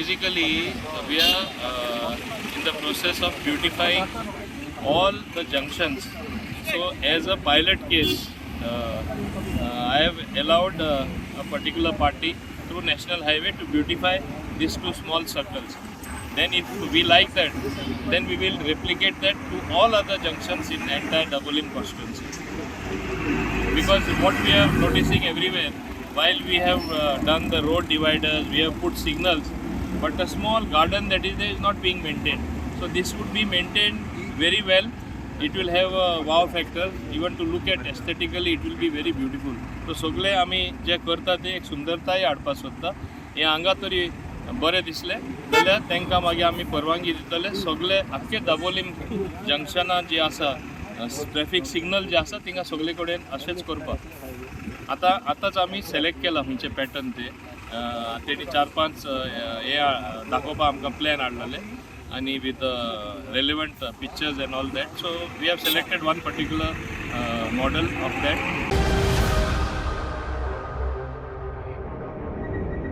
basically we are in the process of beautifying all the junctions. So as a pilot case, I have allowed a particular party through National Highway to beautify these two small circles. Then if we like that, then we will replicate that to all other junctions in the entire Dabolim constituency. Because what we are noticing everywhere, while we have done the road dividers, we have put signals, but a small garden that is there is not being maintained. So this would be maintained very well. It will have a wow factor. Even to look at aesthetically, it will be very beautiful. So सगळे आमी जे करता ते एक सुंदरताय हाडपाक सोदता. हे हांगा तरी बरें दिसलें जाल्यार तांकां मागीर आमी परवानगी दितले. सगळे आख्खे दाबोलीम जंक्शनां जी आसा ट्रॅफिक सिग्नल जे आसा थिंगा सगळे कडेन अशेंच करपाक. आतांच आमी सिलेक्ट केला खंयचे पॅटर्न ते. तेणी 4-5 हे दाखोवपाक आमकां प्लॅन हाडलेले आणि with relevant pictures and all that. So we have selected one particular model of that.